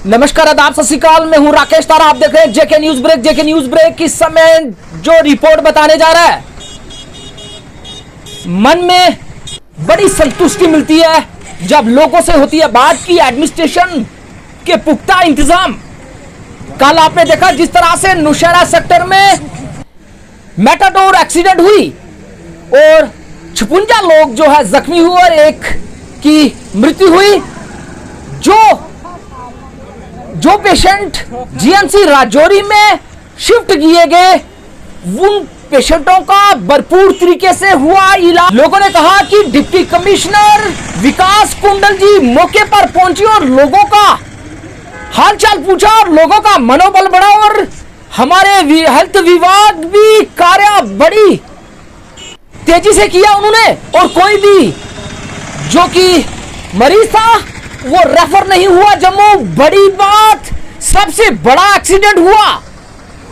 नमस्कार, आदाब, सत श्री अकाल। मैं हूं राकेश तारा। आप देख रहे हैं JK news break. JK news break इस समय जो रिपोर्ट बताने जा रहा है, मन में बड़ी संतुष्टि मिलती है जब लोगों से होती है बात की एडमिनिस्ट्रेशन के पुख्ता इंतजाम। कल आपने देखा जिस तरह से नौशहरा सेक्टर में मेटाडोर एक्सीडेंट हुई और 56 लोग जो है जख्मी हुए और एक की मृत्यु हुई। जो पेशेंट जीएमसी राजौरी में शिफ्ट किए गए, उन पेशेंटों का भरपूर तरीके से हुआ इलाज। लोगों ने कहा कि डिप्टी कमिश्नर विकास कुंडल जी मौके पर पहुंची और लोगों का हालचाल पूछा और लोगों का मनोबल बढ़ा और हमारे हेल्थ विभाग भी कार्य बड़ी तेजी से किया उन्होंने। और कोई भी जो कि मरीज था वो रेफर नहीं हुआ जम्मू। बड़ी बात, सबसे बड़ा एक्सीडेंट हुआ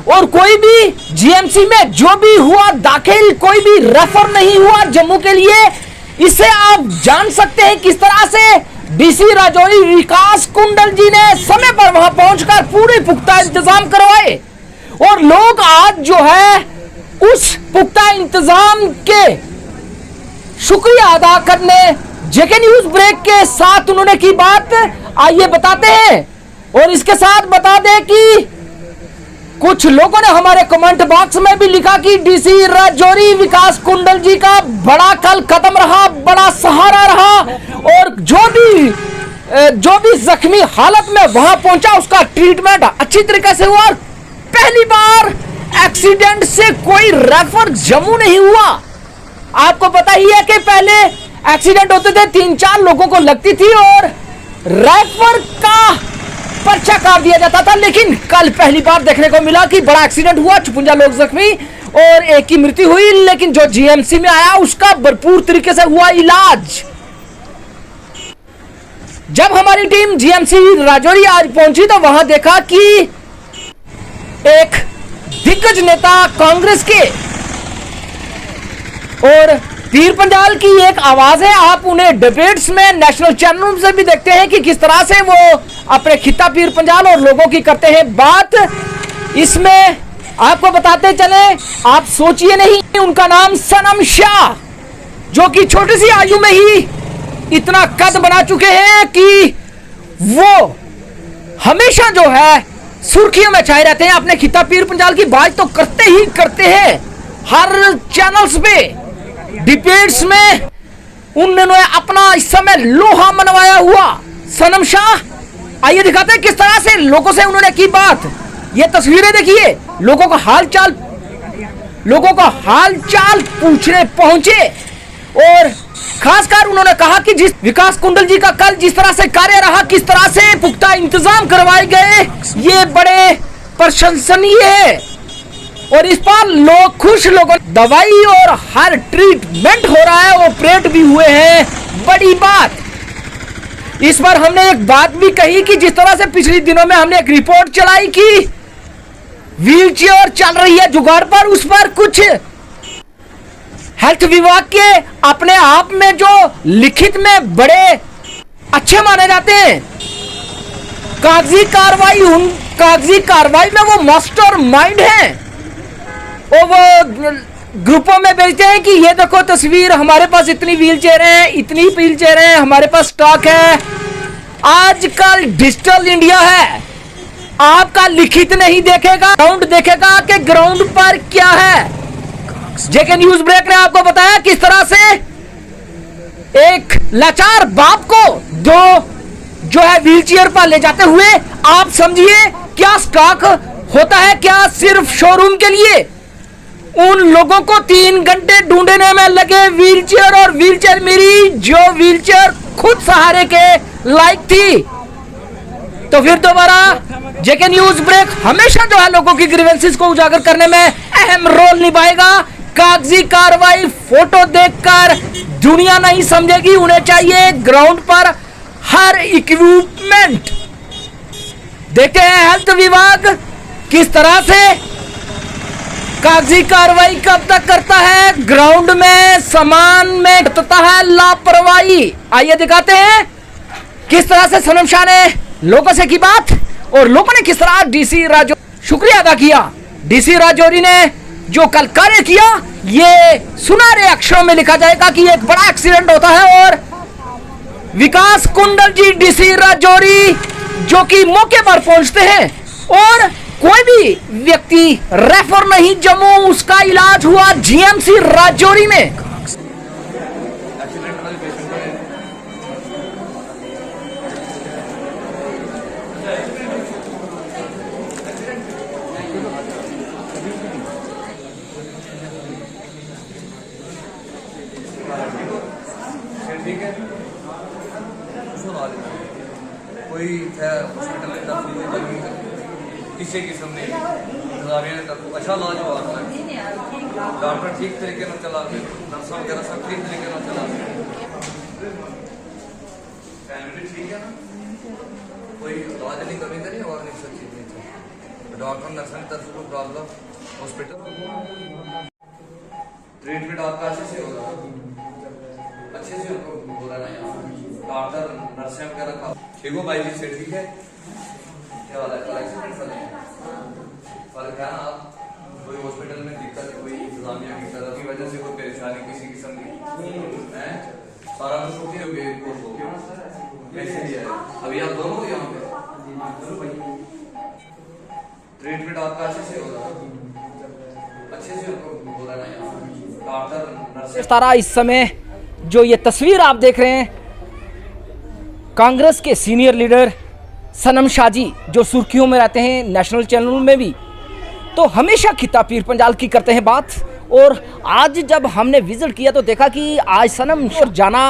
और कोई भी जीएमसी में जो भी हुआ दाखिल, कोई भी रेफर नहीं हुआ जम्मू के लिए। इससे आप जान सकते हैं किस तरह से डीसी राजौरी विकास कुंडल जी ने समय पर वहां पहुंचकर पूरे पुख्ता इंतजाम करवाए और लोग आज जो है उस पुख्ता इंतजाम के शुक्रिया अदा करने जेके न्यूज ब्रेक के साथ उन्होंने की बात। आइए बताते हैं। और इसके साथ बता दें कि कुछ लोगों ने हमारे कमेंट बॉक्स में भी लिखा कि डीसी राजौरी विकास कुंडल जी का बड़ा कल कदम रहा, बड़ा सहारा रहा और जो भी जख्मी हालत में वहां पहुंचा उसका ट्रीटमेंट अच्छी तरीके से हुआ। पहली बार एक्सीडेंट से कोई रेफर जम्मू नहीं हुआ। आपको पता ही है कि पहले एक्सीडेंट होते थे 3-4 लोगों को लगती थी और रेफर का पर्चा काट दिया जाता था, लेकिन कल पहली बार देखने को मिला कि बड़ा एक्सीडेंट हुआ, 56 लोग जख्मी और एक की मृत्यु हुई। लेकिन जो जीएमसी में आया उसका भरपूर तरीके से हुआ इलाज। जब हमारी टीम जीएमसी राजौरी आज पहुंची तो वहां देखा कि एक दिग्गज नेता कांग्रेस के और पीर पंजाल की एक आवाज है। आप उन्हें डिबेट्स में नेशनल चैनलों से भी देखते हैं कि किस तरह से वो अपने खिता पीर पंजाल और लोगों की करते हैं बात। इसमें आपको बताते चले, आप सोचिए नहीं, उनका नाम सनम शाह, जो कि छोटी सी आयु में ही इतना कद बना चुके हैं कि वो हमेशा जो है सुर्खियों में छाए रहते हैं। अपने खिता पीर पंजाल की बात तो करते ही करते हैं हर चैनल्स पे। डिबेट्स में उन्होंने अपना इस समय लोहा मनवाया हुआ सनम शाह। आइए दिखाते हैं किस तरह से लोगों से उन्होंने की बात। ये तस्वीरें देखिए, लोगों का हालचाल पूछने पहुंचे और खासकर उन्होंने कहा कि जिस विकास कुंडल जी का कल जिस तरह से कार्य रहा, किस तरह से पुख्ता इंतजाम करवाए गए, ये बड़े प्रशंसनीय है और इस पर लोग खुश। लोगों दवाई और हर ट्रीटमेंट हो रहा है, ऑपरेट भी हुए हैं। बड़ी बात, इस बार हमने एक बात भी कही कि जिस तरह से पिछले दिनों में हमने एक रिपोर्ट चलाई कि व्हील चेयर चल रही है जुगाड़ पर, उस पर कुछ हेल्थ विभाग के अपने आप में जो लिखित में बड़े अच्छे माने जाते हैं, कागजी कार्रवाई में वो मास्टर माइंड है और वो ग्रुपों में भेजते हैं कि ये देखो तस्वीर, हमारे पास इतनी व्हीलचेयर हैं, हमारे पास स्टॉक है। आजकल डिजिटल इंडिया है, आपका लिखित नहीं देखेगा, ग्राउंड देखेगा कि ग्राउंड पर क्या है। जेके न्यूज ब्रेक ने आपको बताया किस तरह से एक लाचार बाप को जो है व्हीलचेयर पर ले जाते हुए, आप समझिए क्या स्टॉक होता है, क्या सिर्फ शोरूम के लिए। उन लोगों को 3 घंटे ढूंढने में लगे व्हीलचेयर, और व्हीलचेयर मेरी जो व्हीलचेयर खुद सहारे के लायक थी। तो फिर दोबारा जेके न्यूज ब्रेक हमेशा जो है लोगों की ग्रीवेंसेस को उजागर करने में अहम रोल निभाएगा। कागजी कार्रवाई फोटो देखकर दुनिया नहीं समझेगी, उन्हें चाहिए ग्राउंड पर हर इक्विपमेंट। देखते हैं हेल्थ विभाग किस तरह से कागजी कार्रवाई कब तक करता है, ग्राउंड में सामान में करता है लापरवाही। आइए दिखाते हैं किस तरह से सनम शाह ने लोगों से की बात और लोगों ने किस तरह डीसी राजौरी शुक्रिया अदा किया। डीसी राजौरी ने जो कल कार्य किया ये सुनहरे अक्षरों में लिखा जाएगा कि एक बड़ा एक्सीडेंट होता है और विकास कुंडल जी डीसी राजौरी जो कि मौके पर पहुंचते हैं और कोई भी व्यक्ति रेफर नहीं जम्मू, उसका इलाज हुआ जीएमसी राजौरी में। ठीक है, कोई हॉस्पिटल में किसी किस्म ने अच्छा इलाज हुआ, डॉक्टर ठीक तरीके से चला, नर्स वगैरह सब ठीक तरीके से चला, फैमिली ठीक है ना, कोई इलाज नहीं कमी करी और नहीं सब चीज नहीं, डॉक्टर नर्स की तरफ से प्रॉब्लम हॉस्पिटल ट्रीटमेंट आपका अच्छे से हो रहा है, अच्छे से उनको बोला ना, डॉक्टर नर्सें वगैरह का ठीक हो भाई जी से, ठीक है, क्या वाला कलेक्शन फर्क है ना, आप कोई हॉस्पिटल में दिक्कत, कोई इंतजामिया की तरफ की वजह से कोई परेशानी किसी किस्म की है, सारा कुछ होती है कैसे दिया है, अभी आप दोनों यहाँ पे ट्रीटमेंट आपका अच्छे से हो रहा है, अच्छे से उनको बोला ना, डॉक्टर नर्सें। इस तरह इस समय जो ये तस्वीर आप देख रहे हैं, कांग्रेस के सीनियर लीडर सनम शाजी जो सुर्खियों में रहते हैं नेशनल चैनल में भी, तो हमेशा खिता पीर पंजाल की करते हैं बात। और आज जब हमने विजिट किया तो देखा कि आज सनम और जाना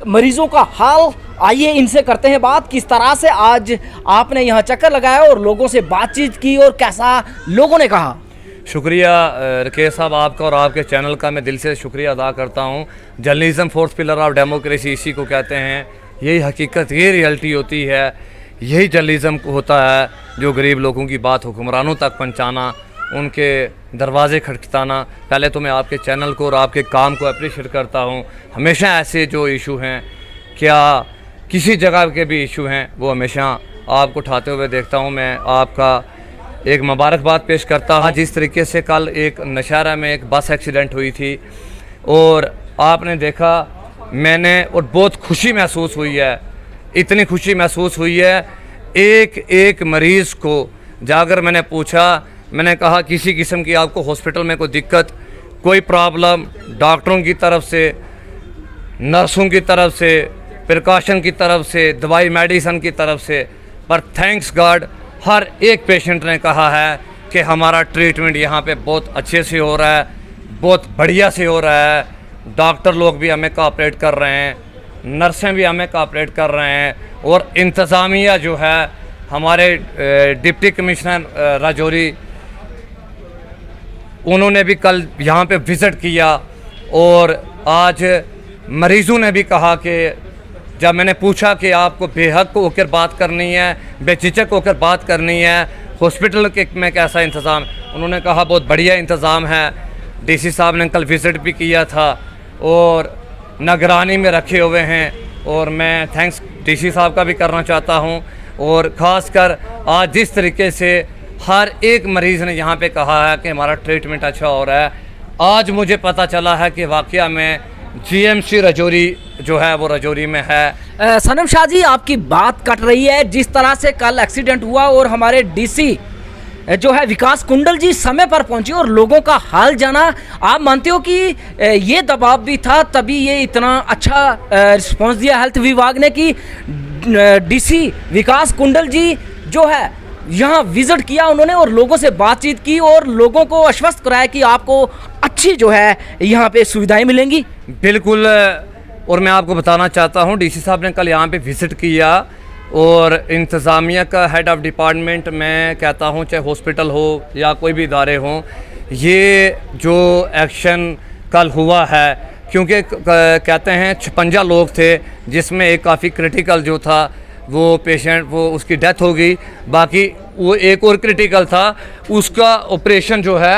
मरीजों का हाल, आइए इनसे करते हैं बात। किस तरह से आज आपने यहाँ चक्कर लगाया और लोगों से बातचीत की और कैसा लोगों ने कहा। शुक्रिया रकेश साहब आपका और आपके चैनल का मैं दिल से शुक्रिया अदा करता हूँ। Journalism fourth pillar of democracy इसी को कहते हैं, यही हकीकत, ये रियलिटी होती है, यही जर्नलिज्म होता है जो गरीब लोगों की बात हुक्मरानों तक पहुँचाना, उनके दरवाजे खटखटाना। पहले तो मैं आपके चैनल को और आपके काम को अप्रिशिएट करता हूँ। हमेशा ऐसे जो इशू हैं, क्या किसी जगह के भी इशू हैं, वो हमेशा आपको उठाते हुए देखता हूँ। मैं आपका एक मुबारकबाद पेश करता हूँ। जिस तरीके से कल एक नौशहरा में एक बस एक्सीडेंट हुई थी और आपने देखा, मैंने और बहुत खुशी महसूस हुई है, इतनी खुशी महसूस हुई है। एक एक मरीज़ को जाकर मैंने पूछा, मैंने कहा किसी किस्म की आपको हॉस्पिटल में कोई दिक्कत, कोई प्रॉब्लम, डॉक्टरों की तरफ से, नर्सों की तरफ से, प्रिकॉशन की तरफ से, दवाई मेडिसन की तरफ से, पर थैंक्स गॉड हर एक पेशेंट ने कहा है कि हमारा ट्रीटमेंट यहाँ पे बहुत अच्छे से हो रहा है, बहुत बढ़िया से हो रहा है। डॉक्टर लोग भी हमें कोऑपरेट कर रहे हैं, नर्सें भी हमें कोऑपरेट कर रहे हैं, और इंतज़ामिया जो है, हमारे डिप्टी कमिश्नर राजौरी, उन्होंने भी कल यहाँ पे विज़िट किया। और आज मरीज़ों ने भी कहा कि जब मैंने पूछा कि आपको बेहक होकर बात करनी है, बेझिझक होकर बात करनी है, हॉस्पिटल के में कैसा इंतज़ाम, उन्होंने कहा बहुत बढ़िया इंतज़ाम है। डीसी साहब ने कल विज़िट भी किया था और निगरानी में रखे हुए हैं, और मैं थैंक्स डीसी साहब का भी करना चाहता हूं। और ख़ासकर आज जिस तरीके से हर एक मरीज़ ने यहाँ पे कहा है कि हमारा ट्रीटमेंट अच्छा हो रहा है, आज मुझे पता चला है कि वाकया में जीएमसी राजौरी जो है वो राजौरी में है। सनम शाह जी, आपकी बात कट रही है। जिस तरह से कल एक्सीडेंट हुआ और हमारे डीसी जो है विकास कुंडल जी समय पर पहुंचे और लोगों का हाल जाना, आप मानते हो कि ये दबाव भी था तभी ये इतना अच्छा रिस्पॉन्स दिया हेल्थ विभाग ने कि डीसी विकास कुंडल जी जो है यहाँ विजिट किया उन्होंने और लोगों से बातचीत की और लोगों को आश्वस्त कराया कि आपको अच्छी जो है यहाँ पे सुविधाएं मिलेंगी। बिल्कुल, और मैं आपको बताना चाहता हूँ डीसी साहब ने कल यहाँ पे विज़िट किया और इंतज़ामिया का हेड ऑफ़ डिपार्टमेंट, मैं कहता हूँ चाहे हॉस्पिटल हो या कोई भी इदारे हों, ये जो एक्शन कल हुआ है, क्योंकि कहते हैं 56 लोग थे जिसमें एक काफ़ी क्रिटिकल जो था वो पेशेंट, वो उसकी डेथ हो गई, बाकी वो एक और क्रिटिकल था, उसका ऑपरेशन जो है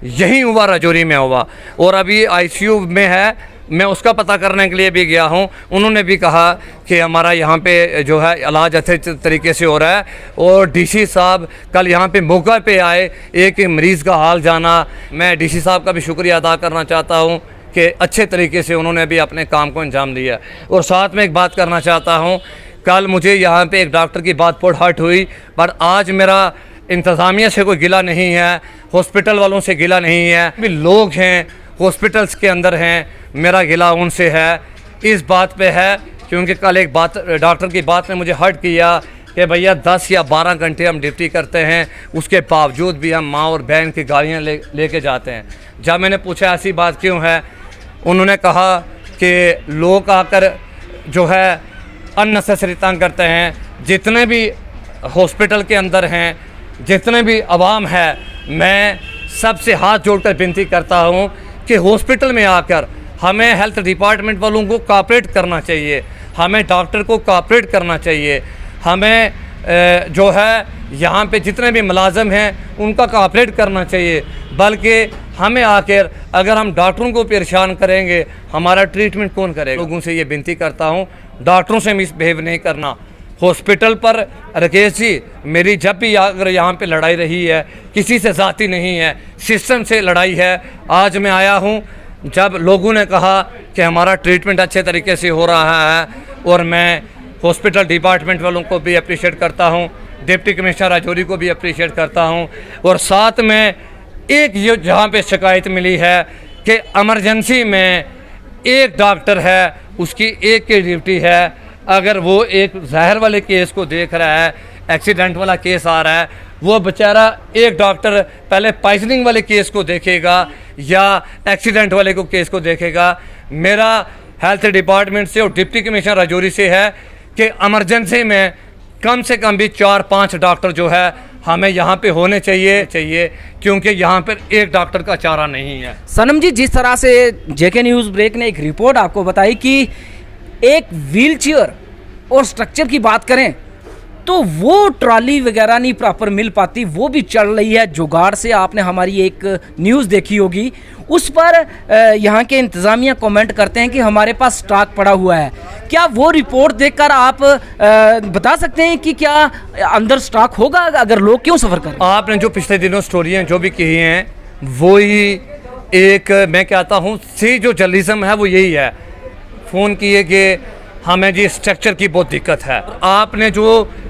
यहीं हुआ, राजौरी में हुआ, और अभी आईसीयू में है। मैं उसका पता करने के लिए भी गया हूं। उन्होंने भी कहा कि हमारा यहाँ पे जो है इलाज अच्छे तरीके से हो रहा है। और डीसी साहब कल यहाँ पे मौका पे आए एक मरीज़ का हाल जाना। मैं डीसी साहब का भी शुक्रिया अदा करना चाहता हूँ कि अच्छे तरीके से उन्होंने भी अपने काम को अंजाम दिया। और साथ में एक बात करना चाहता हूँ, कल मुझे यहाँ पे एक डॉक्टर की बात पर हर्ट हुई, पर आज मेरा इंतज़ामिया से कोई गिला नहीं है, हॉस्पिटल वालों से गिला नहीं है। भी लोग हैं हॉस्पिटल्स के अंदर हैं, मेरा गिला उनसे है, इस बात पे है। क्योंकि कल एक बात डॉक्टर की बात ने मुझे हर्ट किया कि भैया 10 या 12 घंटे हम ड्यूटी करते हैं, उसके बावजूद भी हम माँ और बहन की गालियाँ लेके जाते हैं। जब मैंने पूछा ऐसी बात क्यों है, उन्होंने कहा कि लोग आकर जो है अननेसेसरी तंग करते हैं। जितने भी हॉस्पिटल के अंदर हैं, जितने भी आवाम है, मैं सबसे हाथ जोड़कर विनती करता हूं कि हॉस्पिटल में आकर हमें हेल्थ डिपार्टमेंट वालों को कोऑपरेट करना चाहिए, हमें डॉक्टर को कोऑपरेट करना चाहिए, हमें जो है यहाँ पे जितने भी मुलाजम हैं उनका कोऑपरेट करना चाहिए। बल्कि हमें आकर अगर हम डॉक्टरों को परेशान करेंगे, हमारा ट्रीटमेंट कौन करेगा। लोगों से ये विनती करता हूँ, डॉक्टरों से मिसबिहेव नहीं करना। हॉस्पिटल पर राकेश जी, मेरी जब भी अगर यहाँ पे लड़ाई रही है, किसी से ज़ाती नहीं है, सिस्टम से लड़ाई है। आज मैं आया हूँ जब लोगों ने कहा कि हमारा ट्रीटमेंट अच्छे तरीके से हो रहा है, और मैं हॉस्पिटल डिपार्टमेंट वालों को भी अप्रिशिएट करता हूँ, डिप्टी कमिश्नर राजौरी को भी अप्रिशिएट करता हूँ। और साथ में एक ये जहाँ पे शिकायत मिली है कि इमरजेंसी में एक डॉक्टर है, उसकी एक की ड्यूटी है, अगर वो एक जहर वाले केस को देख रहा है, एक्सीडेंट वाला केस आ रहा है, वो बेचारा एक डॉक्टर पहले पॉइजनिंग वाले केस को देखेगा या एक्सीडेंट वाले को केस को देखेगा। मेरा हेल्थ डिपार्टमेंट से और डिप्टी कमिश्नर राजौरी से है कि इमरजेंसी में कम से कम भी 4-5 डॉक्टर जो है हमें यहाँ पे होने चाहिए, क्योंकि यहाँ पर एक डॉक्टर का चारा नहीं है। सनम जी, जिस तरह से जेके न्यूज़ ब्रेक ने एक रिपोर्ट आपको बताई कि एक व्हीलचेयर और स्ट्रक्चर की बात करें तो वो ट्रॉली वगैरह नहीं प्रॉपर मिल पाती, वो भी चल रही है जुगाड़ से। आपने हमारी एक न्यूज़ देखी होगी, उस पर यहाँ के इंतज़ामिया कमेंट करते हैं कि हमारे पास स्टॉक पड़ा हुआ है। क्या वो रिपोर्ट देखकर आप बता सकते हैं कि क्या अंदर स्टॉक होगा, अगर लोग क्यों सफ़र करें? आपने जो पिछले दिनों स्टोरियाँ जो भी की हैं, वो ही एक मैं कहता हूँ सी जो जर्नलिज्म है वो यही है। फ़ोन किए कि हमें जी स्ट्रक्चर की बहुत दिक्कत है। आपने जो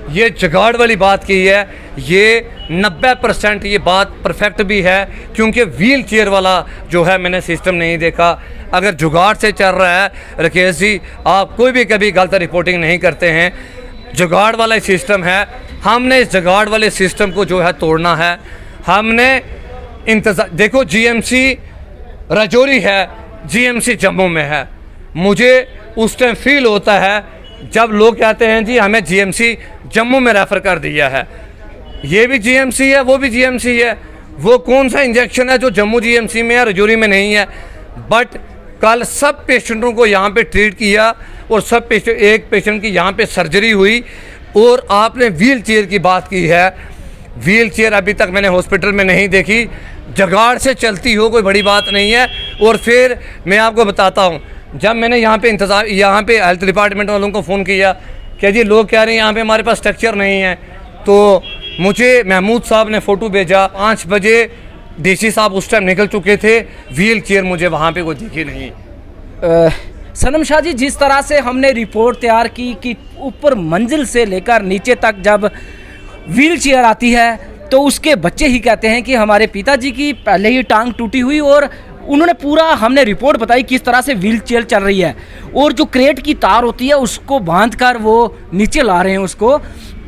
ये जुगाड़ वाली बात की है, ये 90% ये बात परफेक्ट भी है, क्योंकि व्हील चेयर वाला जो है मैंने सिस्टम नहीं देखा। अगर जुगाड़ से चल रहा है राकेश जी, आप कोई भी कभी गलत रिपोर्टिंग नहीं करते हैं, जुगाड़ वाला सिस्टम है। हमने इस जुगाड़ वाले सिस्टम को जो है तोड़ना है। हमने देखो जीएमसी राजौरी है, जीएमसी जम्मू में है। मुझे उस टाइम फील होता है जब लोग कहते हैं जी हमें जीएमसी जम्मू में रेफ़र कर दिया है। ये भी जीएमसी है, वो भी जीएमसी है। वो कौन सा इंजेक्शन है जो जम्मू जीएमसी में है, राजौरी में नहीं है। बट कल सब पेशेंटों को यहाँ पे ट्रीट किया और सब पेशेंट, एक पेशेंट की यहाँ पे सर्जरी हुई। और आपने व्हील चेयर की बात की है, व्हील चेयर अभी तक मैंने हॉस्पिटल में नहीं देखी। जुगाड़ से चलती हो कोई बड़ी बात नहीं है। और फिर मैं आपको बताता हूँ, जब मैंने यहाँ पे हेल्थ डिपार्टमेंट वालों को फ़ोन किया कि जी लोग कह रहे हैं यहाँ पे हमारे पास स्ट्रक्चर नहीं है, तो मुझे महमूद साहब ने फ़ोटो भेजा। 5 बजे डीसी साहब उस टाइम निकल चुके थे, व्हील चेयर मुझे वहाँ पे कोई दिखी नहीं। सनम शाह जी, जिस तरह से हमने रिपोर्ट तैयार की कि ऊपर मंजिल से लेकर नीचे तक जब व्हील चेयर आती है तो उसके बच्चे ही कहते हैं कि हमारे पिताजी की पहले ही टांग टूटी हुई, और उन्होंने पूरा हमने रिपोर्ट बताई किस तरह से व्हील चेयर चल रही है, और जो क्रेट की तार होती है उसको बांधकर वो नीचे ला रहे हैं उसको।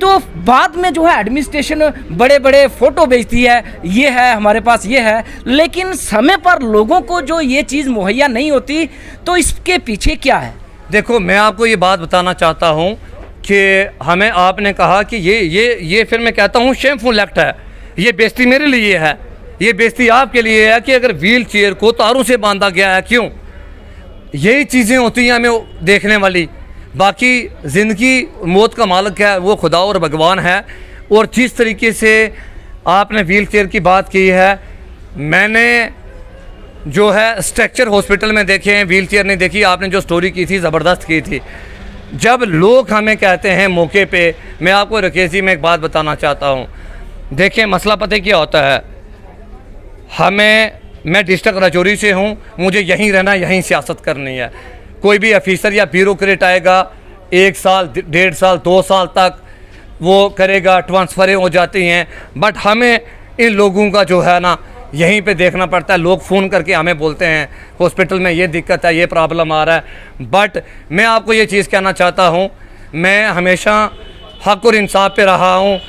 तो बाद में जो है एडमिनिस्ट्रेशन बड़े बड़े फ़ोटो भेजती है, ये है हमारे पास, ये है, लेकिन समय पर लोगों को जो ये चीज़ मुहैया नहीं होती, तो इसके पीछे क्या है? देखो, मैं आपको ये बात बताना चाहता हूँ कि हमें आपने कहा कि ये फिर मैं कहता हूँ शेमफुल एक्ट है। ये बेइज्जती मेरे लिए है, ये बेइज्जती आपके लिए है कि अगर व्हील चेयर को तारों से बांधा गया है, क्यों? यही चीज़ें होती हैं हमें देखने वाली। बाकी ज़िंदगी मौत का मालिक है वो खुदा और भगवान है। और जिस तरीके से आपने व्हील चेयर की बात की है, मैंने जो है स्ट्रक्चर हॉस्पिटल में देखे हैं, व्हील चेयर नहीं देखी। आपने जो स्टोरी की थी ज़बरदस्त की थी। जब लोग हमें कहते हैं मौके पे, मैं आपको राकेश जी में एक बात बताना चाहता हूँ। देखिए मसला पता क्या होता है, मैं डिस्ट्रिक्ट राजौरी से हूँ, मुझे यहीं रहना, यहीं सियासत करनी है। कोई भी ऑफिसर या ब्यूरोक्रेट आएगा 1 साल 1.5 साल 2 साल तक वो करेगा, ट्रांसफ़रें हो जाती हैं। बट हमें इन लोगों का जो है ना यहीं पे देखना पड़ता है। लोग फ़ोन करके हमें बोलते हैं हॉस्पिटल में ये दिक्कत है, ये प्रॉब्लम आ रहा है। बट मैं आपको ये चीज़ कहना चाहता हूँ, मैं हमेशा हक़ और इंसाफ पे रहा हूँ।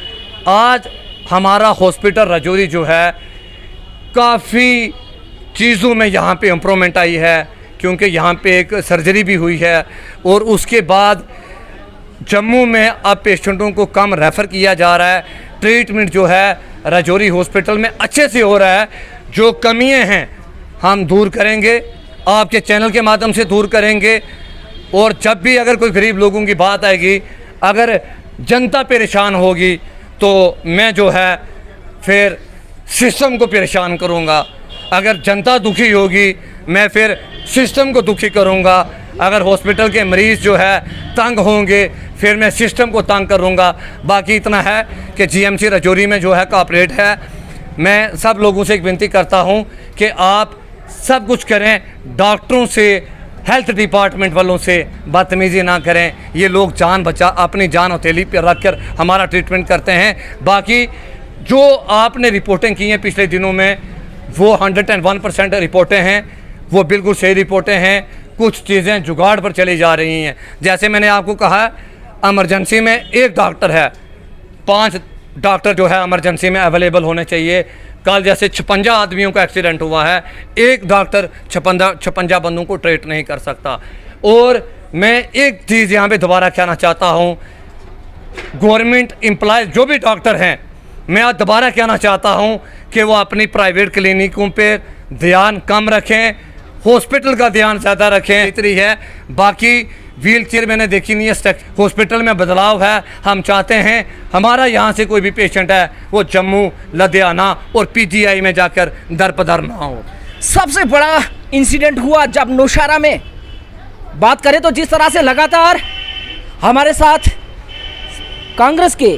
आज हमारा हॉस्पिटल राजौरी जो है काफ़ी चीज़ों में यहाँ पे इम्प्रूवमेंट आई है, क्योंकि यहाँ पे एक सर्जरी भी हुई है। और उसके बाद जम्मू में अब पेशेंटों को कम रेफ़र किया जा रहा है। ट्रीटमेंट जो है राजौरी हॉस्पिटल में अच्छे से हो रहा है। जो कमियां हैं हम दूर करेंगे, आपके चैनल के माध्यम से दूर करेंगे। और जब भी अगर कोई गरीब लोगों की बात आएगी, अगर जनता परेशान होगी, तो मैं जो है फिर सिस्टम को परेशान करूंगा। अगर जनता दुखी होगी, मैं फिर सिस्टम को दुखी करूंगा। अगर हॉस्पिटल के मरीज़ जो है तंग होंगे, फिर मैं सिस्टम को तंग करूंगा। बाकी इतना है कि जीएमसी राजौरी में जो है कॉपरेट है। मैं सब लोगों से एक विनती करता हूं कि आप सब कुछ करें, डॉक्टरों से, हेल्थ डिपार्टमेंट वालों से बदतमीज़ी ना करें। ये लोग जान बचा अपनी जान हथेली पर रख कर हमारा ट्रीटमेंट करते हैं। बाकी जो आपने रिपोर्टें की हैं पिछले दिनों में, वो 101% रिपोर्टें हैं, वो बिल्कुल सही रिपोर्टें हैं। कुछ चीज़ें जुगाड़ पर चली जा रही हैं। जैसे मैंने आपको कहा, इमरजेंसी में 1 डॉक्टर है, 5 डॉक्टर जो है इमरजेंसी में अवेलेबल होने चाहिए। कल जैसे 56 आदमियों का एक्सीडेंट हुआ है, 1 डॉक्टर 56 बंदों को ट्रीट नहीं कर सकता। और मैं एक चीज़ यहाँ पे दोबारा कहना चाहता हूँ, गवर्नमेंट एम्प्लॉय जो भी डॉक्टर हैं, मैं आज दोबारा कहना चाहता हूँ कि वो अपनी प्राइवेट क्लिनिकों पे ध्यान कम रखें, हॉस्पिटल का ध्यान ज़्यादा रखें। इतनी है। बाकी व्हील चेयर मैंने देखी नहीं है। हॉस्पिटल में बदलाव है। हम चाहते हैं हमारा यहाँ से कोई भी पेशेंट है वो जम्मू, लुधियाना और पीजीआई में जाकर दरपदर ना हो। सबसे बड़ा इंसिडेंट हुआ जब नौशहरा में बात करें तो जिस तरह से लगातार हमारे साथ कांग्रेस के